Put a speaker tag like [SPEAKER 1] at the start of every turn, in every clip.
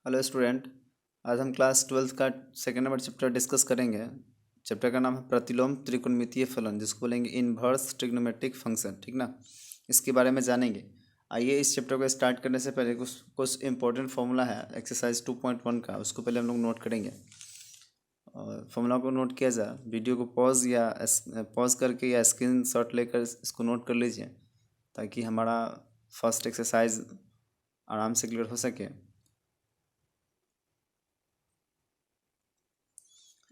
[SPEAKER 1] Hello student. आज हम class 12th का सेकेंड नंबर चैप्टर डिस्कस करेंगे। चैप्टर का नाम है प्रतिलोम त्रिकोणमितीय फलन, जिसको बोलेंगे इनवर्स ट्रिग्नोमेट्रिक फंक्शन। ठीक ना, इसके बारे में जानेंगे। आइए इस चैप्टर को स्टार्ट करने से पहले कुछ कुछ इंपॉर्टेंट फॉर्मूला है एक्सरसाइज 2.1 का, उसको पहले हम लोग नोट करेंगे। और फॉर्मूला को नोट किया जाए, वीडियो को पॉज करके या स्क्रीन शॉट लेकर इसको नोट कर लीजिए, ताकि हमारा फर्स्ट एक्सरसाइज आराम से क्लियर हो सके।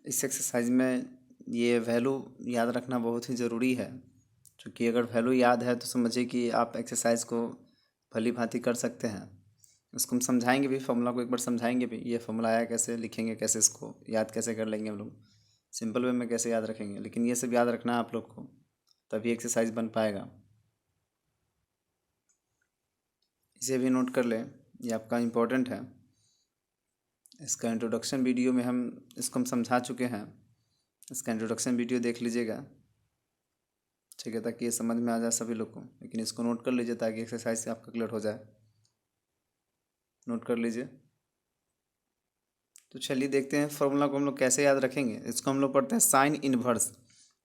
[SPEAKER 1] इस एक्सरसाइज में ये वैल्यू याद रखना बहुत ही ज़रूरी है, क्योंकि अगर वैल्यू याद है तो समझिए कि आप एक्सरसाइज को भली भांति कर सकते हैं। इसको हम समझाएंगे भी, फॉर्मूला को एक बार समझाएंगे भी, ये फॉर्मूला आया कैसे, लिखेंगे कैसे, इसको याद कैसे कर लेंगे हम लोग, सिंपल वे में कैसे याद रखेंगे। लेकिन ये सब याद रखना है आप लोग को, तभी एक्सरसाइज बन पाएगा। इसे भी नोट कर लें, ये आपका इम्पोर्टेंट है। इसका इंट्रोडक्शन वीडियो में हम इसको समझा चुके हैं, इसका इंट्रोडक्शन वीडियो देख लीजिएगा, ठीक है, ताकि ये समझ में आ जाए सभी लोग को। लेकिन इसको नोट कर लीजिए ताकि एक्सरसाइज से आपका क्लियर हो जाए। नोट कर लीजिए। तो चलिए देखते हैं फॉर्मूला को हम लोग कैसे याद रखेंगे। इसको हम लोग पढ़ते हैं साइन इनवर्स।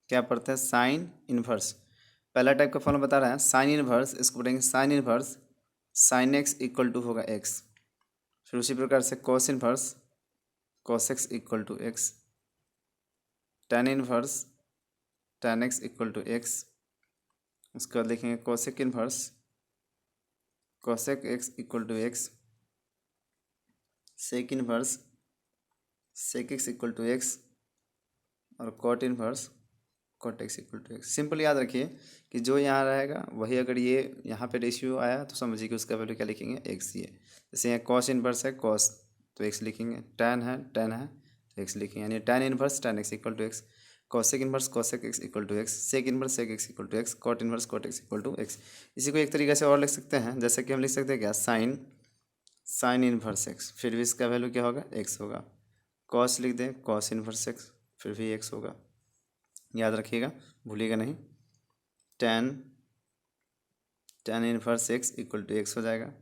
[SPEAKER 1] क्या पढ़ते हैं? Sine inverse. पहला टाइप का फॉर्मूला बता रहा है साइन इनवर्स, इसको पढ़ेंगे sine inverse sine x equal to होगा एक्स। फिर उसी प्रकार से cos inverse cos x equal to X. Tan inverse tan x equal to X. उसके बाद लिखेंगे cosec inverse cosec X equal to x. Sec inverse sec x equal to X. और cot inverse cot x equal to X. Simple याद रखिए कि जो यहाँ रहेगा वही, अगर ये यहाँ पे रेशियो आया तो समझिए कि उसका वैल्यू क्या लिखेंगे, एक्स ही है। जैसे यहाँ कॉस इनवर्स है कॉस, तो एक्स लिखेंगे। टेन है तो एक्स लिखेंगे, यानी tan inverse tan x equal to x. Cosec inverse cosec x equal to x. Sec inverse sec x equal to x. Cot inverse cot x equal to x. इसी को एक तरीके से और लिख सकते हैं, जैसे कि हम लिख सकते हैं क्या, साइन साइन इनवर्स एक्स, फिर भी इसका वैल्यू क्या होगा, एक्स होगा। कॉस लिख दें कॉस इनवर्स एक्स, फिर भी एक्स होगा। याद रखिएगा, भूलिएगा नहीं। Tan tan inverse x equal to X हो जाएगा।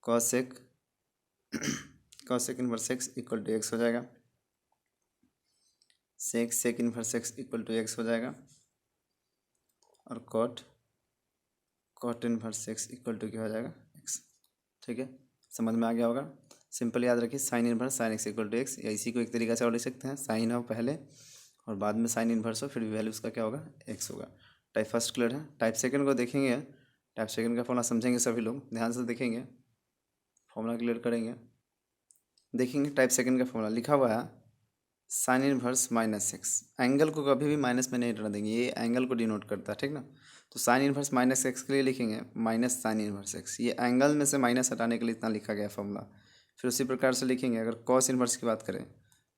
[SPEAKER 1] Cosec cosec inverse x equal to X हो जाएगा। Sec sec inverse x equal to X हो जाएगा। और cot cot inverse x equal to क्या हो जाएगा, एक्स। ठीक है, समझ में आ गया होगा। सिंपल याद रखिए, sine inverse sine x equal to x, या इसी को एक तरीका से और लिख सकते हैं, साइन हो पहले और बाद में साइन इनवर्स हो, फिर भी वैल्यू उसका क्या होगा, एक्स होगा। टाइप फर्स्ट क्लियर है। टाइप सेकंड को देखेंगे, टाइप सेकंड का फॉर्मूला समझेंगे सभी लोग, ध्यान से देखेंगे, फॉर्मूला क्लियर करेंगे। देखेंगे टाइप सेकंड का फॉर्मूला लिखा हुआ है sine inverse minus x. Angle को कभी भी माइनस में नहीं रहने देंगे, ये एंगल को डिनोट करता है, ठीक ना। तो साइन इनवर्स माइनस एक्स के लिए लिखेंगे माइनस साइन इनवर्स एक्स, ये एंगल में से माइनस हटाने के लिए इतना लिखा गया फॉर्मूला। फिर उसी प्रकार से लिखेंगे, अगर कॉस इनवर्स की बात करें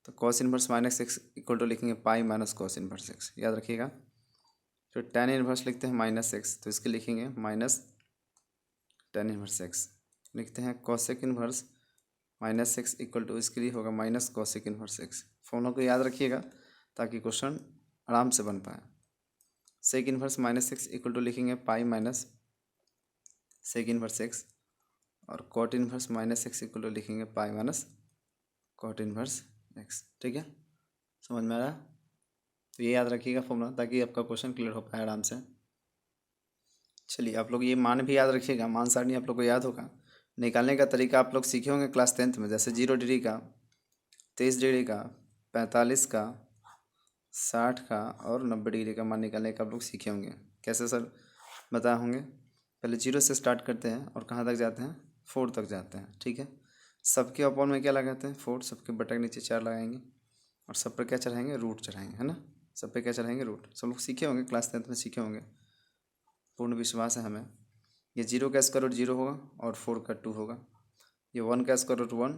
[SPEAKER 1] तो cos inverse minus X equal to लिखेंगे pi minus cos inverse X, याद रखिएगा। फिर टेन इनवर्स लिखते हैं माइनस एक्स, तो इसके लिखेंगे माइनस टेन इनवर्स एक्स। लिखते हैं cosec inverse minus X equal to, इसके लिए होगा minus cosec inverse X. Formula को याद रखिएगा ताकि क्वेश्चन आराम से बन पाए। Sec inverse minus X equal to लिखेंगे pi minus sec inverse X. और cot inverse minus X equal to लिखेंगे pi minus cot inverse X. ठीक है, समझ में आ रहा है? तो ये याद रखिएगा फॉर्मूला, ताकि आपका क्वेश्चन क्लियर हो पाए आराम से। चलिए आप लोग ये मान भी याद रखिएगा, मान सारणी आप लोग को याद होगा। निकालने का तरीका आप लोग सीखे होंगे क्लास 10th में, जैसे 0 डिग्री का, 23 डिग्री का, 45 का, 60 का और 90 डिग्री का मान निकालने का आप लोग सीखे होंगे। कैसे सर बताए होंगे? पहले 0 से स्टार्ट करते हैं और कहाँ तक जाते हैं, 4 तक जाते हैं। ठीक है, सबके अपॉन में क्या लगाते हैं, 4, सबके बटा के नीचे 4 लगाएंगे और सब पर क्या चढ़ाएंगे, रूट चढ़ाएंगे, है ना। सब पे क्या चढ़ाएंगे, रूट। सब लोग सीखे होंगे, क्लास 10th में सीखे होंगे, पूर्ण विश्वास है हमें। ये 0 का स्क्वायर रूट 0 होगा और 4 का 2 होगा। ये 1 का स्क्वायर रूट 1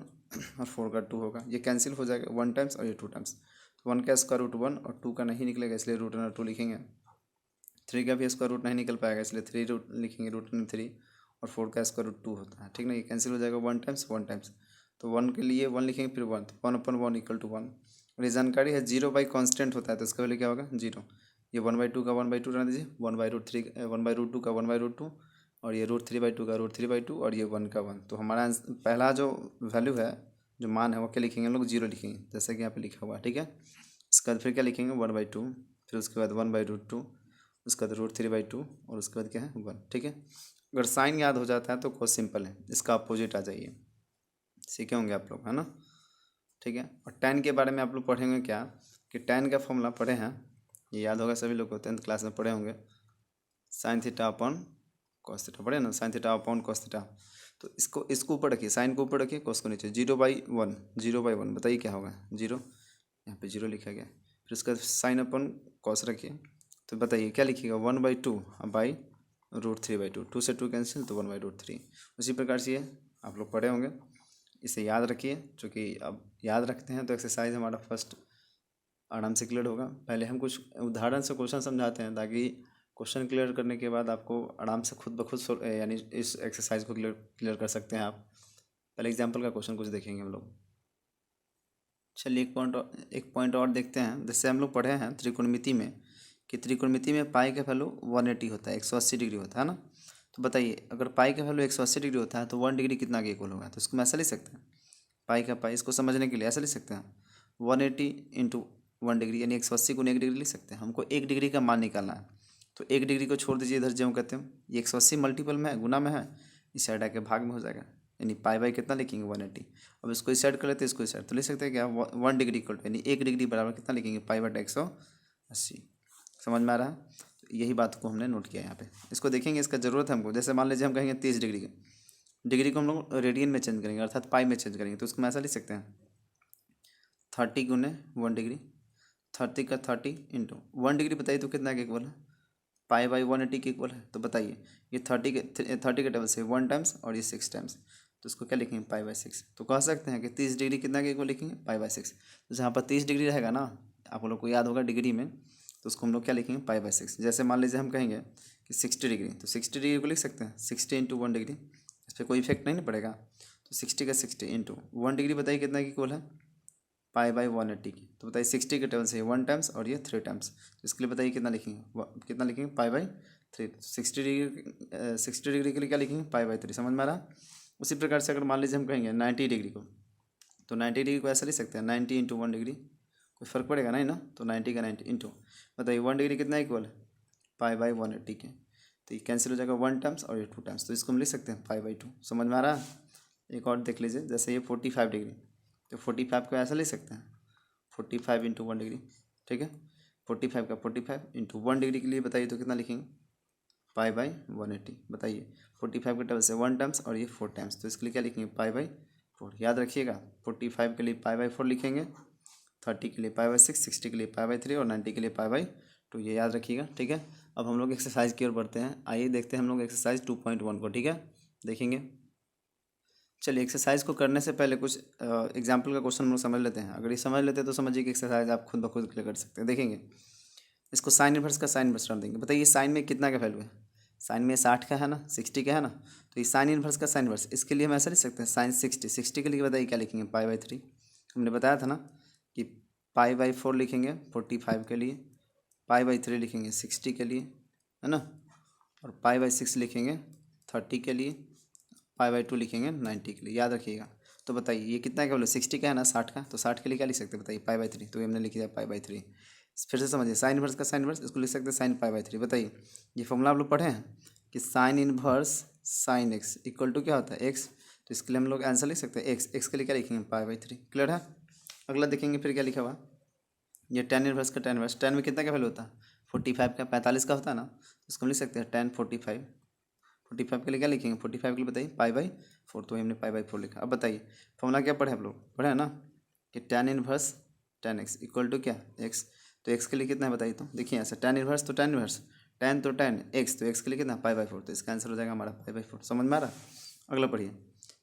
[SPEAKER 1] और 4 का 2 होगा। ये कैंसिल हो जाएगा 1 टाइम्स और ये 2 टाइम्स। तो 1 का स्क्वायर रूट 1 और 2 का नहीं निकलेगा, इसलिए रूट अंडर 2 लिखेंगे। 3 का भी स्क्वायर रूट नहीं निकल पाएगा, इसलिए 3 रूट लिखेंगे, रूट अंडर 3। और 4 का स्क्वायर रूट 2 होता है, ठीक ना। ये कैंसिल हो जाएगा 1 टाइम्स 1 टाइम्स। तो 1 के लिए 1 लिखेंगे, फिर 1, तो 1/1 इक्वल टू 1। और ये जानकारी है 0 बाई कॉन्स्टेंट होता है, तो इसका वैल्यू क्या होगा, 0। ये 1/2 का 1/2 रहने दीजिए, 1/√3 1/√2 का 1/√2 और ये √3/2 का √3/2 और ये 1 का 1। तो हमारा पहला जो वैल्यू है, जो मान है, वो क्या लिखेंगे हम लोग? 0 लिखेंगे, जैसे कि यहाँ पे लिखा हुआ है, ठीक है। उसके बाद फिर क्या लिखेंगे? 1/2, फिर उसके बाद 1/√2, उसके बाद √3/2 और उसके बाद क्या है? 1, ठीक है। अगर साइन याद हो जाता है तो बहुत सिंपल है, इसका अपोजिट आ जाइए, सीखे होंगे आप लोग, है ना, ठीक है। और tan के बारे में आप लोग पढ़ेंगे क्या कि tan का फॉर्मूला पढ़े हैं, ये याद होगा सभी लोग को, 10th क्लास में पढ़े होंगे। sin theta upon cos theta पढ़े ना, sin theta upon cos theta. तो इसको ऊपर रखिए, साइन को ऊपर रखिए, cos को नीचे। 0/1, 0/1 बताइए क्या होगा? 0, यहाँ पे 0 लिखा गया। फिर उसका साइन अपॉन cos रखिए, तो बताइए क्या लिखिएगा? 1/2 बाई √3/2, 2 से 2 कैंसिल, तो 1/√3। उसी प्रकार से ये आप लोग पढ़े होंगे, इसे याद रखिए, चूँकि अब याद रखते हैं तो एक्सरसाइज हमारा फर्स्ट आराम से क्लियर होगा। पहले हम कुछ उदाहरण से क्वेश्चन समझाते हैं, ताकि क्वेश्चन क्लियर करने के बाद आपको आराम से खुद ब खुद यानी इस एक्सरसाइज को क्लियर कर सकते हैं आप। पहले एग्जांपल का क्वेश्चन कुछ देखेंगे हम लोग। चलिए एक पॉइंट और देखते हैं। जैसे हम लोग पढ़े हैं त्रिकोणमिति में कि त्रिकोणमिति में पाई का वैल्यू 180 होता है, 180 डिग्री होता है ना। तो बताइए अगर पाई का वैल्यू 180 डिग्री होता है तो 1 डिग्री कितना के इक्वल होगा? तो इसको हम ऐसा लिख सकते हैं, पाई का पाई, इसको समझने के लिए ऐसा लिख सकते हैं 180 इंटू 1 डिग्री, यानी 180 को 1 डिग्री लिख सकते हैं। हमको 1 डिग्री का मान निकालना है, तो 1 डिग्री को छोड़ दीजिए इधर, जो कहते हैं ये 180 मल्टीपल में है, गुना में है, इस साइड आके भाग में हो जाएगा, यानी पाई बाई कितना लिखेंगे? 180। अब इसको इस साइड कर लेते हैं, इसको इस साइड, तो लिख सकते हैं क्या? 1 डिग्री इक्वल यानी 1 डिग्री बराबर कितना लिखेंगे? पाई/180। समझ में आ रहा है? तो यही बात को हमने नोट किया यहाँ पे। इसको देखेंगे, इसका ज़रूरत है हमको। जैसे मान लीजिए हम कहेंगे 30 डिग्री का, डिग्री को हम लोग रेडियन में चेंज करेंगे, अर्थात पाई में चेंज करेंगे, तो उसको हम ऐसा लिख सकते हैं 30 गुने 1 डिग्री, 30 का 30 इंटू 1 डिग्री, बताइए तो कितना के इक्वल है? पाई/180 के इक्वल है। तो बताइए ये 30 के टेबल से 1 टाइम्स और ये 6 टाइम्स, तो इसको क्या लिखेंगे? पाई/6। तो कह सकते हैं कि 30 डिग्री कितना के इक्वल लिखेंगे? पाई/6। तो जहाँ पर 30 डिग्री रहेगा ना, आप लोग को याद होगा डिग्री में, तो उसको हम लोग क्या लिखेंगे? पाई/6। जैसे मान लीजिए हम कहेंगे कि 60 डिग्री, तो 60 डिग्री को लिख सकते हैं 60 इंटू 1 डिग्री, इस पर कोई इफेक्ट नहीं ना पड़ेगा। तो 60 का 60 इंटू 1 डिग्री, बताइए कितना की इक्वल है? पाई/180 की। तो बताइए 60 के टेबल से 1 टाइम्स और ये 3 टाइम्स, तो इसके लिए बताइए कितना लिखेंगे? कितना लिखेंगे? पाई/3। 60 डिग्री के लिए क्या लिखेंगे? पाई/3। समझ में आ रहा? उसी प्रकार से अगर मान लीजिए हम कहेंगे 90 डिग्री को, तो 90 डिग्री को ऐसा लिख सकते हैं 90 इंटू 1 डिग्री, कोई फर्क पड़ेगा नहीं ना। तो 90 का 90 इंटू, बताइए 1 डिग्री कितना इक्वल है? पाई/180 के। तो ये कैंसिल हो जाएगा 1 टाइम्स और ये 2 टाइम्स, तो इसको हम लिख सकते हैं पाई/2। समझ में आ रहा है? एक और देख लीजिए, जैसे ये 45 डिग्री, तो 45 को ऐसा लिख सकते हैं 45 इंटू 1 डिग्री, ठीक है। 45 का 45 इंटू 1 डिग्री के लिए बताइए तो कितना लिखेंगे? पाई/180। बताइए 45 के टेबल से 1 टाइम्स और ये 4 टाइम्स, तो इसके लिए क्या लिखेंगे? पाई/4। याद रखिएगा 45 के लिए पाई/4 लिखेंगे, 30 के लिए पाई/6, 60 के लिए पाई/3 और 90 के लिए पाई/2, ये याद रखिएगा, ठीक है। अब हम लोग एक्सरसाइज की ओर बढ़ते हैं। आइए देखते हैं हम लोग एक्सरसाइज 2.1 को, ठीक है, देखेंगे। चलिए एक्सरसाइज को करने से पहले कुछ एग्जाम्पल का क्वेश्चन हम लोग समझ लेते हैं। अगर ये समझ लेते हैं तो समझिए कि एक्सरसाइज आप खुद ब खुद क्लियर कर सकते हैं। देखेंगे इसको साइन इनवर्स का साइन इनवर्स देंगे। बताइए साइन में कितना का वैल्यू है? साइन में 60 का है ना, 60 का है ना, तो ये साइन इनवर्स का साइन इनवर्स, इसके लिए हम ऐसा लिख सकते हैं साइन 60 के लिए बताइए क्या लिखेंगे? पाई/3। हमने बताया था ना कि पाई/4 लिखेंगे 45 के लिए, पाई/3 लिखेंगे 60 के लिए, है ना, और पाई/6 लिखेंगे 30 के लिए, पाई/2 लिखेंगे 90 के लिए, याद रखिएगा। तो बताइए ये कितना का बोलो? 60 का है ना, 60 का, तो 60 के लिए क्या लिख सकते हैं? बताइए पाई/3, तो हमने लिख दिया पाई/3। फिर से समझिए साइन इनवर्स का साइन इनवर्स, इसको लिख सकते हैं साइन पाई/3। बताइए ये फॉर्मूला आप लोग पढ़े हैं कि sine inverse sine x equal to क्या होता है? एक्स। तो इसके लिए हम लोग आंसर लिख सकते हैं एक्स, एक्स के लिए क्या लिखेंगे? पाई/3। क्लियर है? अगला देखेंगे फिर क्या लिखा हुआ, ये टेन इनवर्स का टेन इनवर्स, टेन में कितना का वैल्यू होता है? 45 का 45 का होता है ना, तो इसको हम लिख सकते हैं टेन 45। 45 के लिए क्या लिखेंगे? 45 के लिए बताइए पाई/4, तो हमने पाई/4 लिखा। अब बताइए फॉर्मूला क्या पढ़े आप लोग? पढ़े हैं ना कि tan inverse tan x equal to क्या? एक्स। तो एक्स के लिए कितना है बताइए? तो देखिए ऐसा टेन इनवर्स तो टेन इनवर्स, टेन तो टेन, एक्स तो एक्स के लिए कितना? पाई/4, तो इसका आंसर हो जाएगा हमारा पाई/4। समझ में आ रहा? अगला पढ़िए,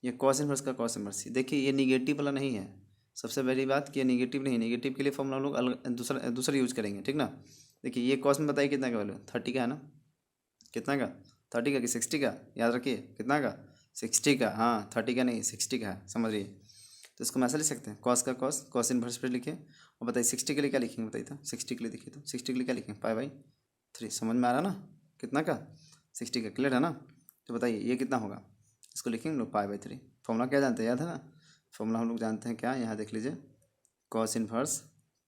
[SPEAKER 1] ये कॉस इनवर्स का कॉस इनवर्स। देखिए ये निगेटिव वाला नहीं है, सबसे पहली बात कि ये निगेटिव नहीं है। निगेटिव के लिए फॉर्मूला हम लोग अलग दूसरा यूज करेंगे, ठीक ना। देखिए ये कॉस में बताइए कितना का वैल्यू? 30 का है ना, कितना का? 30 का कि 60 का? याद रखिए कितना का? 60 का, हाँ 30 का नहीं 60 का है, समझिए। तो इसको हम ऐसा लिख सकते हैं कॉस का कॉस, कॉस इनवर्स पे लिखिए। और बताइए 60 के लिए क्या लिखेंगे? बताइए तो 60 के लिए देखिए, तो 60 के लिए क्या लिखेंगे? पाई/3। समझ में आ रहा ना? कितना का? 60 का। क्लियर है ना? तो बताइए ये कितना होगा, इसको लिखेंगे लोग पाई बाई 3। फॉर्मूला क्या जानते हैं, याद है ना, फॉर्मूला हम लोग जानते हैं क्या, यहाँ देख लीजिए, cos inverse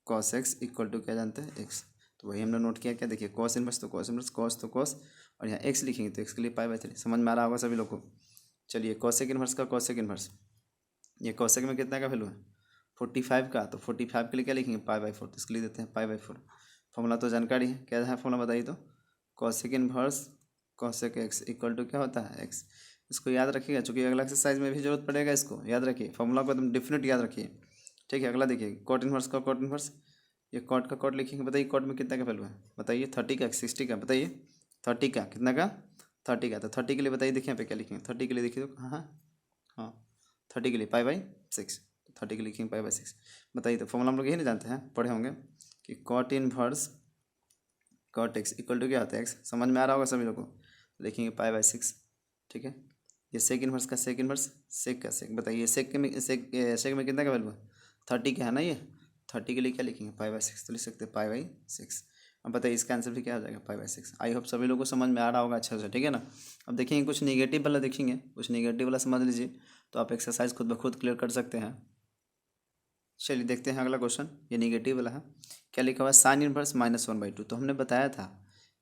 [SPEAKER 1] cos x equal to क्या जानते हैं, एक्स। तो वही हमने नोट किया, क्या देखिए कॉस इनवर्स तो कॉस इनवर्स, कॉस तो कॉस, और यहाँ एक्स लिखेंगे तो एक्स के लिए पाई बाई 3। समझ में आ रहा होगा सभी लोग को। चलिए कॉसेक इनवर्स का कॉसेक इनवर्स, ये कॉसेक में कितना का वैल्यू है 45 का, तो 45 के लिए क्या लिखेंगे पाई बाई 4, तो इसके लिए देते हैं पाई बाई 4। फॉर्मूला तो जानकारी है, क्या है फॉर्मूला बताइए तो, cosec inverse cosec x equal to क्या होता है एक्स। इसको याद रखिएगा, चूँकि अगला एक्सरसाइज में भी जरूरत पड़ेगा, इसको याद रखिए, फॉर्मूला को एकदम डिफिनेट याद रखिए, ठीक है। अगला देखिए कॉट इनवर्स का कॉट इनवर्स, ये कॉट का कॉट लिखेंगे, बताइए कॉट में कितना का वैल्यू है, बताइए 30 का 60 का, बताइए 30 का कितना का 30 का, तो 30 के लिए बताइए, देखिए यहाँ पे क्या लिखेंगे, 30 के लिए देखिए तो हाँ 30 के लिए पाई बाई 6, 30 के लिए लिखेंगे पाई बाई 6। बताइए तो फॉर्मूला हम लोग यही नहीं जानते हैं, पढ़े होंगे कि cot inverse cot x equal to क्या होता है एक्स। समझ में आ रहा होगा सभी लोगों को, लिखेंगे पाई बाई 6, ठीक है। ये सेक इनवर्स का सेक इनवर्स, सेक का सेक, बताइए सेक के में सेक में कितना का वैल्यू है 30 का है ना, ये 30 के लिए क्या लिखेंगे पाई बाई 6, तो लिख सकते हैं पाई बाई 6। अब बताइए इसका आंसर भी क्या हो जाएगा पाई बाई 6। आई होप सभी लोगों को समझ में आ रहा होगा अच्छे से, ठीक है ना। अब देखेंगे कुछ निगेटिव वाला देखेंगे, कुछ निगेटिव वाला समझ लीजिए, तो आप एक्सरसाइज खुद ब खुद क्लियर कर सकते हैं। चलिए देखते हैं अगला क्वेश्चन, ये निगेटिव वाला है। क्या लिखा हुआ है साइन इनवर्स -1/2। तो हमने बताया था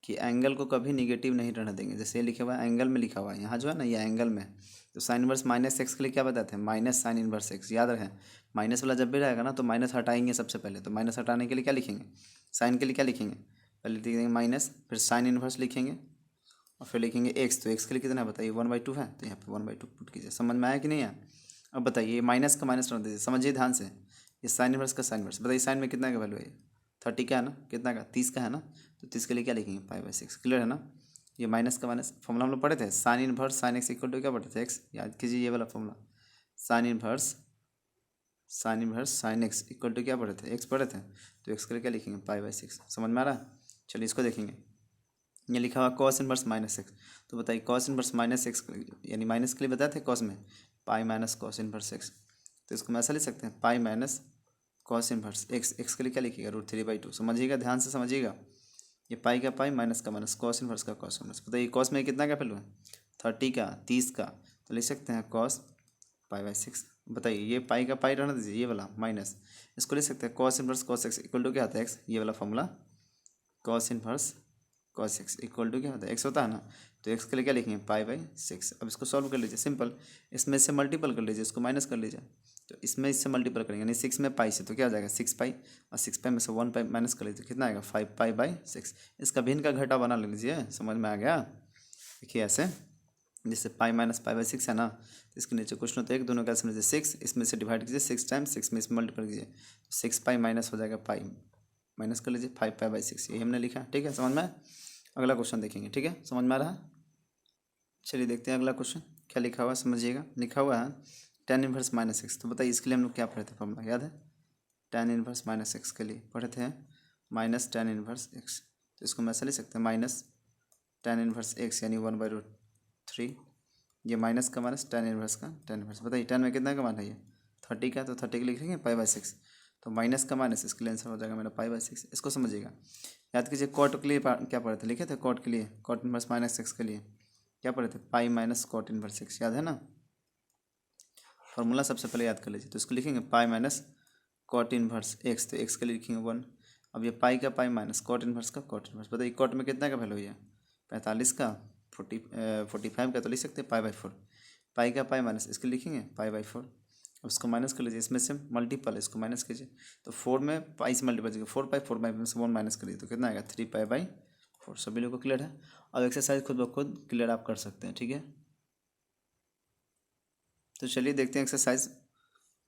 [SPEAKER 1] कि एंगल को कभी निगेटिव नहीं रहने देंगे, जैसे ये लिखा हुआ है एंगल में लिखा हुआ है, यहाँ जो है ना ये एंगल में, तो साइन इनवर्स -x के लिए क्या बताते हैं माइनस साइन इनवर्स x, याद रहे माइनस वाला जब भी रहेगा ना तो माइनस हटाएंगे सबसे पहले, तो माइनस हटाने के लिए क्या लिखेंगे, साइन के लिए क्या लिखेंगे, पहले लिखेंगे माइनस, फिर साइन इनवर्स लिखेंगे और फिर लिखेंगे x, तो x के लिए कितना है बताइए 1/2 है, तो यहाँ पे 1/2 पुट कीजिए। समझ में आया कि नहीं आया। अब बताइए माइनस का माइनस रख दीजिए, समझिए ध्यान से, ये साइन इनवर्स का साइन इनवर्स, बताइए साइन में कितना का वैल्यू है 30 का है ना, कितना का 30 का है ना, तो 30 के लिए क्या लिखेंगे पाई बाई 6। क्लियर है ना। ये माइनस का माइनस, फॉर्मूला हम लोग पढ़े थे sine inverse sine x equal to क्या पढ़े थे एक्स, याद कीजिए ये वाला formula, sine inverse sine x equal to क्या पढ़े थे एक्स पढ़े थे, तो एक्स के लिए क्या लिखेंगे पाई बाई 6। समझ में आ रहा है। चलिए इसको देखेंगे, ये लिखा हुआ कॉस इनवर्स -x, तो बताइए कॉस इनवर्स -x यानी माइनस के लिए बताए थे कॉस में पाई माइनस कॉस इनवर्स x, तो इसको हम ऐसा लिख सकते हैं pi minus cos inverse x के लिए क्या लिखिएगा √3/2। समझिएगा ध्यान से समझिएगा, ये पाई का पाई माइनस का माइनस कॉस इनवर्स का कॉस इनवर्स, बताइए कॉस में कितना का वैल्यू है 30 का 30 का, तो लिख सकते हैं कॉस पाई बाई 6। बताइए ये पाई का पाई रहना दीजिए, ये वाला माइनस, इसको लिख सकते हैं cos inverse cos x equal to क्या होता है x, ये वाला formula cos inverse cos x equal to क्या होता है एक्स होता है ना, तो एक्स के लिए क्या लिखेंगे पाई बाई 6। अब इसको सॉल्व कर लीजिए, सिंपल, इसमें से मल्टीपल कर लीजिए, इसको माइनस कर लीजिए, तो इसमें इससे मल्टीपल करेंगे यानी 6 में पाई से, तो क्या हो जाएगा 6 पाई, और 6 पाई में से 1 पाई माइनस कर लीजिए, कितना आएगा 5 पाई बाई 6। इसका भिन्न का घटा बना ले लीजिए, समझ में आ गया। देखिए ऐसे, जैसे पाई माइनस पाई बाई 6 है ना, तो इसके नीचे कुछ नहीं तो एक, दोनों का समझिए 6, इसमें से डिवाइड कीजिए 6 टाइम्स 6 में इसमें मल्टीपल कीजिए, तो 6 पाई माइनस हो जाएगा पाई, माइनस कर लीजिए 5 पाई बाई 6, यही हमने लिखा, ठीक है समझ में। अगला क्वेश्चन देखेंगे, ठीक है समझ में आ रहा है। चलिए देखते हैं अगला क्वेश्चन क्या लिखा हुआ है, समझिएगा। लिखा हुआ है tan इनवर्स -x, तो बताइए इसके लिए हम लोग क्या पढ़े थे फॉर्मूला, याद है tan इनवर्स -x के लिए पढ़े थे माइनस tan इनवर्स x, तो इसको हम ऐसा लिख सकते हैं माइनस tan इनवर्स x यानी 1/√3, ये माइनस का माइनस tan इनवर्स का tan इनवर्स, बताइए tan में कितना का मान है ये 30 का, तो 30 के लिखेंगे पाई बाई 6, तो माइनस का माइनस इसके लिए आंसर हो जाएगा मेरा पाई बाई 6। इसको समझिएगा, याद कीजिए कॉट के लिए क्या पढ़े थे, लिखे थे कॉट के लिए कॉट इनवर्स -x के लिए क्या पढ़े थे pi minus cot inverse x, याद है ना। फॉर्मूला सबसे पहले याद कर लीजिए, तो इसको लिखेंगे pi minus cot inverse x, तो x के लिए लिखेंगे 1। अब ये पाई का पाई माइनस कॉट इनवर्स का कॉट इनवर्स, बताइए कॉट में कितना का वैल्यू है 45 का 45 का, तो लिख सकते हैं पाई बाई 4, पाई का पाई माइनस इसके लिखेंगे पाई बाई 4। अब इसको माइनस कर लीजिए, इसमें से मल्टीपल इसको माइनस कीजिए, तो 4 में पाई से मल्टीपल कीजिए 4 पाई 4 पाई में से 1 माइनस करिए, तो कितना आएगा 3 पाई बाई 4। सभी लोगों को क्लियर है। अब एक्सरसाइज खुद ब खुद क्लियर आप कर सकते हैं, ठीक है। तो चलिए देखते हैं एक्सरसाइज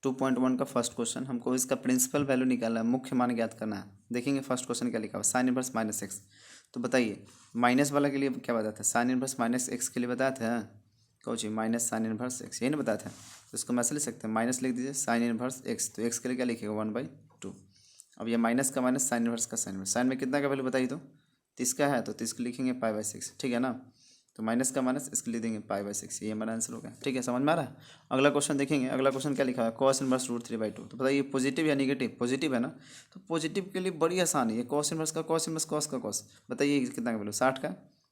[SPEAKER 1] 2.1 का फर्स्ट क्वेश्चन, हमको इसका प्रिंसिपल वैल्यू निकालना है, मुख्य मान ज्ञात करना है। देखेंगे फर्स्ट क्वेश्चन क्या लिखा हुआ साइन इनवर्स -x, तो बताइए माइनस वाला के लिए क्या बताया था साइन इनवर्स -x के लिए बताया था कौन सी माइनस साइन इनवर्स x, यही ना बताया था, तो इसको हम ऐसे लिख सकते हैं माइनस लिख दीजिए साइन इनवर्स x, तो x के लिए क्या लिखेगा 1/2। अब ये माइनस का माइनस साइन इनवर्स का साइन इनवर्स, साइन में कितना का वैल्यू बताइए तो 30 का है, तो 30 को लिखेंगे पाई बाई 6, ठीक है ना, तो माइनस का माइनस इसके लिए देंगे पाई बाई 6, ये हमारा आंसर हो गया, ठीक है समझ में आ रहा है। अगला क्वेश्चन देखेंगे, अगला क्वेश्चन क्या लिखा है कॉस इनवर्स √3/2, तो बताइए पॉजिटिव या निगेटिव, पॉजिटिव है ना, तो पॉजिटिव के लिए बड़ी आसान है, ये कॉस इनवर्स का कॉस इनवर्स कॉस का कॉस, बताइए कितना का वैल्यू 60 का,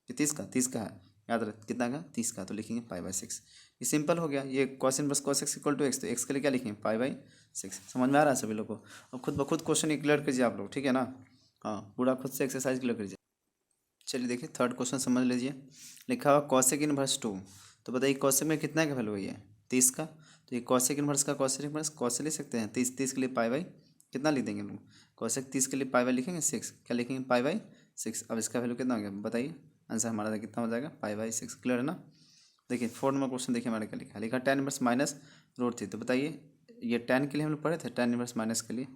[SPEAKER 1] ये 30 का है, याद रख कितना का 30 का, तो लिखेंगे पाई बाई 6। ये सिंपल हो गया। ये cos inverse cos x equal to x, तो एक्स के लिए क्या लिखेंगे पाई बाई 6। समझ में आ रहा है सभी लोग को? अब खुद ब खुद क्वेश्चन ये क्लियर कीजिए आप लोग, ठीक है ना? हाँ, पूरा खुद से एक्सरसाइज क्लियर कीजिए। चलिए देखिए थर्ड क्वेश्चन समझ लीजिए। लिखा हुआ कॉसेक इनवर्स 2, तो बताइए कॉसेक में कितना का वैल्यू है? 30 का। तो ये कॉसेक इनवर्स का कॉसेक इनवर्स कॉसे ले सकते हैं 30, 30 के लिए पाई बाई कितना लिख देंगे लोग? कॉसेक 30 के लिए पाई बाई लिखेंगे 6, क्या लिखेंगे पाई बाई 6। अब इसका वैल्यू कितना हो गया बताइए? आंसर हमारा कितना हो जाएगा? Pi by 6। क्लियर है ना? देखिए 4 नंबर क्वेश्चन देखिए हमारे क्या लिखा है। लिखा tan इनवर्स माइनस रूट 3, तो बताइए ये tan के लिए हम लोग पढ़े थे, tan इनवर्स माइनस के लिए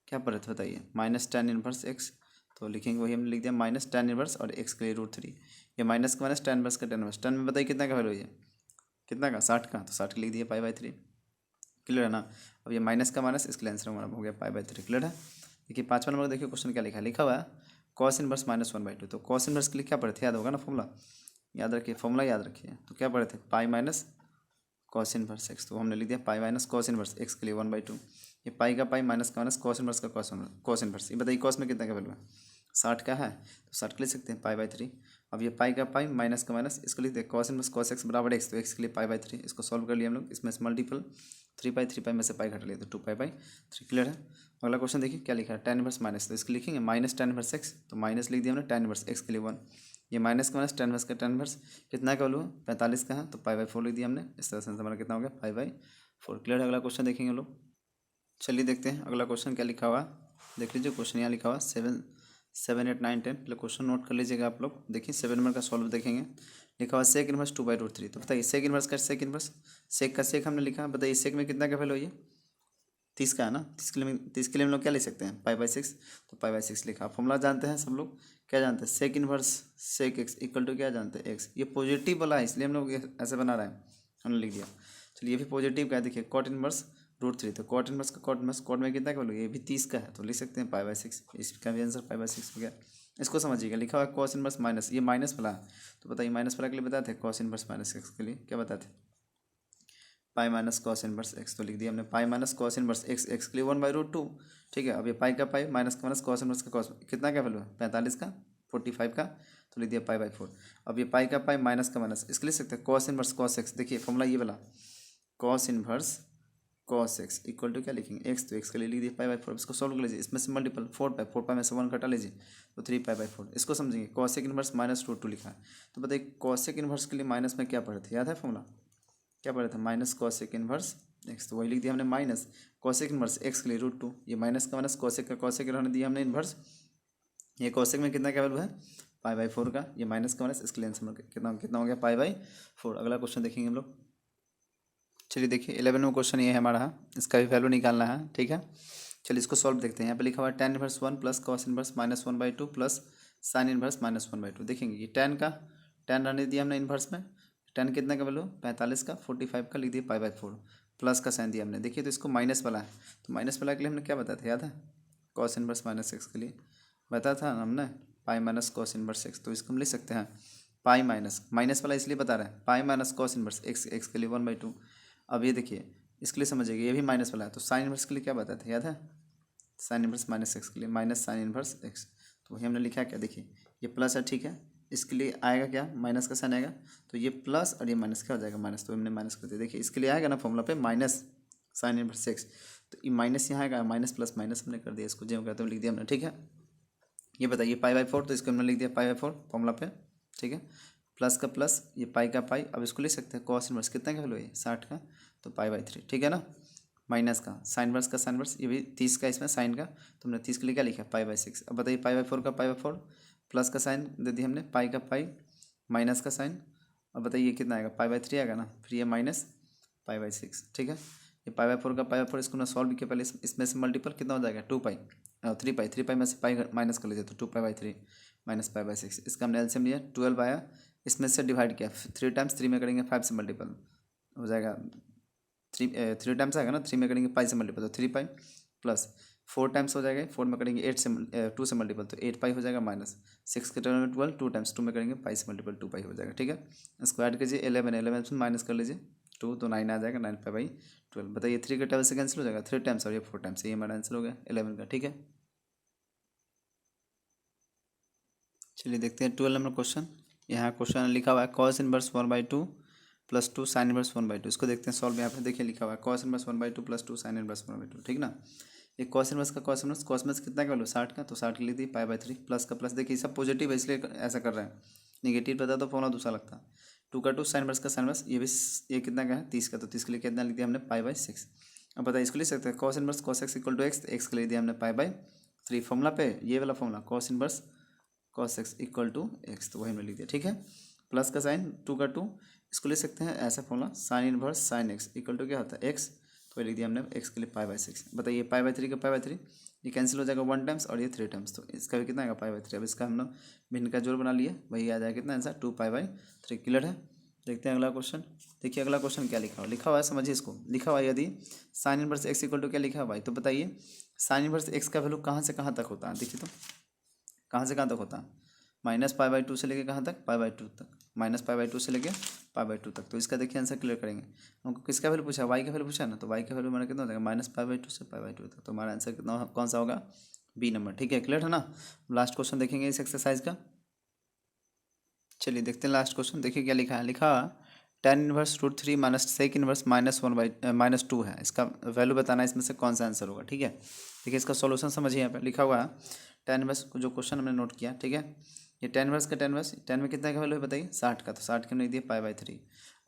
[SPEAKER 1] क्या पढ़े थे बताइए? माइनस tan इनवर्स एक्स, तो लिखेंगे वही हमने लिख दिया माइनस tan इनवर्स और एक्स के लिए रूट 3। ये माइनस का माइनस tan इनवर्स का tan इनवर्स, tan में बताइए कितना का वैल्यू है? कितना का? 60 का, तो 60 लिख दिया पाई बाई 3। क्लियर है ना? अब ये माइनस का माइनस, इसके लिए आंसर हमारा हो गया पाई बाई 3। क्लियर है? देखिए 5वां नंबर देखिए क्वेश्चन क्या लिखा है। लिखा हुआ है कॉस इनवर्स -1/2, तो कॉस इनवर्स के लिए क्या पढ़े थे? याद होगा ना फॉर्मूला? याद रखिए फॉर्मूला, याद रखिए। तो क्या पढ़े थे? Pi minus cos inverse x, तो हमने लिख दिया pi minus cos inverse x के लिए 1/2। ये पाई का पाई माइनस का माइनस कॉस इनवर्स का कॉस इनवर्स। ये बताइए कॉस में कितना का वैल्यू है? 60 का है, तो 60 लिख सकते हैं पाई बाई 3। अब ये पाई का पाई माइनस का माइनस, इसको लिखते हैं कॉस इनवर्स कॉस एक्स बराबर एक्स, तो एक्स के लिए पाई बाई 3। इसको सॉल्व कर लिया हम लोग, इसमें से मल्टीपल 3 पाई में से पाई घटा लिया तो 2 पाई बाई 3। क्लियर है? अगला क्वेश्चन देखिए क्या लिखा है। tan इनवर्स माइनस, तो इसको लिखेंगे माइनस tan इनवर्स एक्स, तो माइनस लिख दिया हमने tan इनवर्स एक्स के लिए 1। ये माइनस का माइनस tan इनवर्स का tan इनवर्स कितना का वैल्यू है? 45 का है, तो पाई बाई 4 लिख दिया हमने। इस तरह से हमारा कितना हो गया? Pi by 4। क्लियर है? अगला क्वेश्चन देखेंगे हम लोग। चलिए देखते हैं अगला क्वेश्चन क्या लिखा हुआ है। देख लीजिए क्वेश्चन यहाँ लिखा हुआ 7, 8, 9, 10। पहले क्वेश्चन नोट कर लीजिएगा आप लोग। देखिए 7 नंबर का सॉल्व देखेंगे। लिखा हुआ सेक इनवर्स 2/√3, तो बताइए सेक इनवर्स का सेक इनवर्स, सेक का सेक हमने लिखा, बताइए सेक में कितना का वैल्यू है? 30 का है ना? 30 के लिए हम लोग क्या लिख सकते हैं? पाई बाई 6, तो पाई बाई 6 लिखा। फॉर्मूला जानते हैं सब लोग, क्या जानते हैं? Sec inverse sec x equal to क्या जानते हैं? एक्स। ये पॉजिटिव वाला है इसलिए हम लोग ऐसे बना रहे हैं, हमने लिख दिया। चलिए ये भी पॉजिटिव का है। देखिए कॉट इनवर्स √3, तो कॉट इनवर्स का कॉट इनवर्स कॉट में कितना का वैल्यू? ये भी 30 का है, तो लिख सकते हैं पाई बाई 6। इसका भी आंसर पाई बाई 6 हो गया। इसको समझिएगा। लिखा हुआ है कॉस इनवर्स माइनस, ये माइनस वाला है, तो बताइए माइनस वाला के लिए बताते हैं कॉस इनवर्स माइनस एक्स के लिए क्या बताते हैं? Pi minus cos inverse x, तो लिख दिया हमने पाई minus cos inverse x, x के लिए 1/√2। ठीक है? अब ये पाई का पाई माइनस का माइनस कॉस इनवर्स का कॉस, कितना का वैल्यू है? 45 का, 45 का, तो लिख दिया पाई बाई 4। अब ये पाई का पाई माइनस का माइनस, इसके लिख सकते हैं कॉस इनवर्स कॉस एक्स। देखिए फॉर्मूला ये वाला cos inverse cos x equal to क्या लिखेंगे? एक्स, तो एक्स के लिए लिख दिया पाई बाई 4। इसको सॉल्व कर लीजिए, इसमें से मल्टीपल 4 पाई में से 1 घटा लीजिए, तो 3 पाई बाई 4। इसको समझेंगे कॉसेक इनवर्स -√2 लिखा है, तो बताइए कॉसेक इनवर्स के लिए माइनस में क्या पढ़े थे? याद है फॉर्मूला? क्या पढ़ा था? माइनस कॉसेक इनवर्स एक्स, तो वही लिख दिया हमने माइनस कॉसेक इनवर्स एक्स के लिए √2। ये माइनस का माइनस कॉसेक का कॉसेक रहने दिया हमने इनवर्स। ये कॉसेक में कितना का वैल्यू है? पाई बाई 4 का। ये माइनस का माइनस, इसके लिए आंसर कितना कितना हो गया? Pi by 4। अगला क्वेश्चन देखेंगे हम लोग। चलिए देखिए 11वां क्वेश्चन ये है हमारा, इसका भी वैल्यू निकालना है। ठीक है? चलिए इसको सॉल्व देखते हैं। यहाँ पे लिखा हुआ है tan inverse 1 plus cos inverse -1/2 plus sine inverse -1/2। देखेंगे ये tan रहने दिया हमने इनवर्स में। tan कितना का वैल्यू? 45 का, 45 का, लिख दिया पाई बाई 4। प्लस का साइन दिया हमने। देखिए तो इसको माइनस वाला है, तो माइनस वाला के लिए हमने क्या बताया था? याद है? कॉस इनवर्स माइनस एक्स के लिए बताया था हमने पाई माइनस कॉस इनवर्स एक्स, तो इसको हम लिख सकते हैं पाई माइनस, माइनस वाला इसलिए बता रहे हैं pi minus cos inverse x, x के लिए 1/2। अब ये देखिए इसके लिए समझिएगा, ये भी माइनस वाला है, तो साइन इनवर्स के लिए क्या बताते हैं? याद है? साइन इनवर्स माइनस एक्स के लिए माइनस साइन इनवर्स एक्स, तो वही हमने लिखा है। क्या देखिए ये प्लस है, ठीक है? इसके लिए आएगा क्या? माइनस का साइन आएगा, तो ये प्लस और ये माइनस क्या हो जाएगा? माइनस, तो हमने माइनस कर दिया। देखिए इसके लिए आएगा ना फॉर्मूला पे माइनस साइन इनवर्स एक्स, तो ये माइनस यहाँ आएगा, माइनस प्लस माइनस हमने कर दिया। इसको जो कहते हैं लिख दिया हमने। ठीक है? ये बताइए पाई बाई 4, तो इसको हमने लिख दिया पाई बाई 4 फॉर्मूला पे। ठीक है? प्लस का प्लस, ये पाई का पाई। अब इसको लिख सकते हैं कॉस इनवर्स कितना का वैल्यू है? 60 का, तो पाई बाई 3। ठीक है ना? माइनस का साइन वर्स का साइन वर्स, ये भी 30 का, इसमें साइन का, तो हमने 30 के लिए क्या लिखा? Pi by 6। अब बताइए पाई बाई 4 का पाई बाई 4 प्लस का साइन दे दिया हमने, पाई का पाई माइनस का साइन। अब बताइए ये कितना आएगा? पाई बाई 3 आएगा ना, फिर ये माइनस पाई बाई 6। ठीक है? ये पाई बाई 4 का पाई बाई 4, इसको हमने सॉल्व किया पहले। इसमें से मल्टीपल कितना हो जाएगा? 2 पाई, 3 पाई में से पाई माइनस कर लीजिए, तो 2 pi by 3 minus pi by 6। इसका हमने एलसीएम लिया 12 आया, इसमें से डिवाइड किया 3 टाइम्स, 3 में करेंगे 5 से मल्टीपल हो जाएगा। 3 टाइम्स आएगा ना, 3 में करेंगे पाई से मल्टीपल, तो 3 पाई प्लस 4 टाइम्स हो जाएगा, 4 में करेंगे 2 से मल्टीपल, तो 8 पाई हो जाएगा माइनस 6 के टर्म में 12, 2 टाइम्स 2 में करेंगे पाई से मल्टीपल 2 पाई हो जाएगा। ठीक है? इसको ऐड कीजिए 11 से माइनस कर लीजिए 2, तो 9 आ जाएगा, 9 पाई बाई 12। बताइए 3 के टेबल से कैंसिल हो जाएगा 3 टाइम्स, और ये 4 टाइम्स, ये हमारा आंसर हो गया 11 का। ठीक है? चलिए देखते हैं 12 नंबर क्वेश्चन। यहाँ क्वेश्चन लिखा हुआ है cos inverse 1/2 plus 2 sine inverse 1/2। इसको देखते हैं सॉल्व। यहाँ पे देखिए लिखा हुआ है cos inverse 1/2 plus 2 sine inverse 1/2, ठीक ना। ये कॉस इनवर्स का कॉस इनवर्स कितना का वैल्यू 60 का, तो 60 के लिए दी π/3 प्लस का प्लस। देखिए सब पॉजिटिव है इसलिए ऐसा कर रहे हैं, निगेटिव रहता तो फॉर्मूला दूसरा लगता। 2 का 2 साइन इनवर्स का साइन इनवर्स, ये कितना का है 30 का, तो 30 के लिए कितना लिख दिया हमने π/6। अब बताइए इसको लिख सकते हैं cos inverse cos x equal to x, x के लिए दिया हमने π/3 फॉर्मूला पे, ये वाला formula cos inverse cos x equal to x, तो वही हमने लिख दिया, ठीक है। प्लस का साइन 2 का 2, इसको ले सकते हैं ऐसा formula sine inverse sine x equal to क्या होता है एक्स, तो ये लिख दिया हमने एक्स के लिए π/6। बताइए π/3 का π/3 ये कैंसिल हो जाएगा 1 टाइम्स और ये 3 टाइम्स, तो इसका भी कितना आएगा π/3। अब इसका हम लोग भिन्न का जोड़ बना लिए, वही आ जाएगा कितना आंसर 2π/3। क्लियर है। देखते हैं अगला क्वेश्चन। देखिए अगला क्वेश्चन क्या लिखा हुआ है समझिए इसको। लिखा हुआ है यदि sine inverse x equal to क्या लिखा है भाई, तो बताइए साइन इनवर्स एक्स का वैल्यू कहाँ से कहाँ तक होता है। देखिए तो कहाँ से कहाँ तक होता है, -π/2 से लेके कहाँ तक π/2 तक, -π/2 से लेके π/2 तक। तो इसका देखिए आंसर क्लियर करेंगे। हमको किसका वैल्यू पूछा, वाई का वैल्यू पूछा ना, तो वाई का वैल्यू हमारा कितना हो जाएगा -π/2 से π/2 तक, तो हमारा आंसर कितना कौन सा होगा, बी नंबर, ठीक है। क्लियर है ना। लास्ट क्वेश्चन देखेंगे इस एक्सरसाइज का। चलिए देखते हैं लास्ट क्वेश्चन। देखिए क्या लिखा है, tan inverse √3 minus sec inverse -2 है। इसका वैल्यू बताना है, इसमें से कौन सा आंसर होगा, ठीक है। देखिए इसका सॉल्यूशन समझिए। यहाँ पे लिखा हुआ है tan इनवर्स, जो क्वेश्चन हमने नोट किया, ठीक है। ये tan इनवर्स का tan इनवर्स, tan में कितना का वैल्यू है बताइए 60 का, तो 60 के हमने दिया π/3।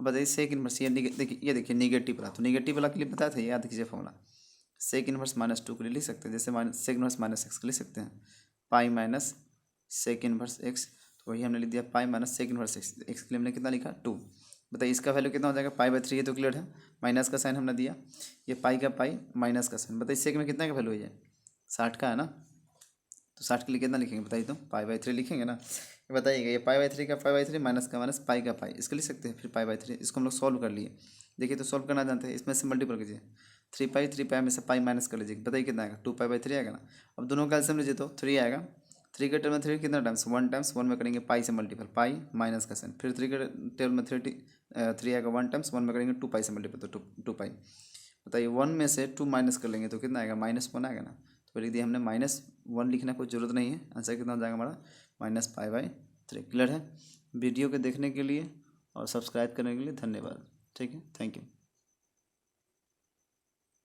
[SPEAKER 1] अब बताइए सेक इनवर्स, ये देखिए निगेटिव वाला, तो निगेटिव वाला के लिए बताया था, याद कीजिए फॉर्मूला सेक इनवर्स -2 के लिए लिख सकते हैं, जैसे सेक इनवर्स -x के लिख सकते हैं pi minus sec inverse x, तो वही हमने लिख दिया pi minus sec inverse x, x के लिए हमने कितना लिखा 2। बताइए इसका वैल्यू कितना हो जाएगा π/3, ये तो क्लियर है। माइनस का साइन हमने दिया, ये पाई का पाई माइनस का साइन। बताइए सेक में कितना का वैल्यू है, ये 60 का है ना, तो 60 के लिए कितना लिखेंगे बताइए, तो π/3 लिखेंगे ना। ये बताइएगा ये π/3 का π/3 माइनस का माइनस पाई का पाई, इसको लिख सकते हैं फिर π/3। इसको हम लोग सॉल्व कर लिए। देखिए तो सॉल्व करना जानते हैं, इसमें से मल्टीपल कीजिए 3π में से पाई माइनस कर लीजिए, बताइए कितना आएगा 2π/3 आएगा ना। अब दोनों का एलसीएम लीजिए तो 3 आएगा। 3 के टेबल में 3 कितना टाइम्स 1 टाइम्स, 1 में करेंगे पाई से मल्टीपल, पाई माइनस का साइन, फिर 3 के टेबल में 3 आएगा 1 टाइम्स, 1 में करेंगे 2 पाई से मल्टीपल, तो 2 पाई। बताइए 1 में से 2 माइनस कर लेंगे तो कितना आएगा -1 आएगा ना, तो लिख दिया हमने -1 लिखना कोई ज़रूरत नहीं है, आंसर कितना हो जाएगा हमारा -π/3। क्लियर है। वीडियो के देखने के लिए और सब्सक्राइब करने के लिए धन्यवाद, ठीक है, थैंक यू।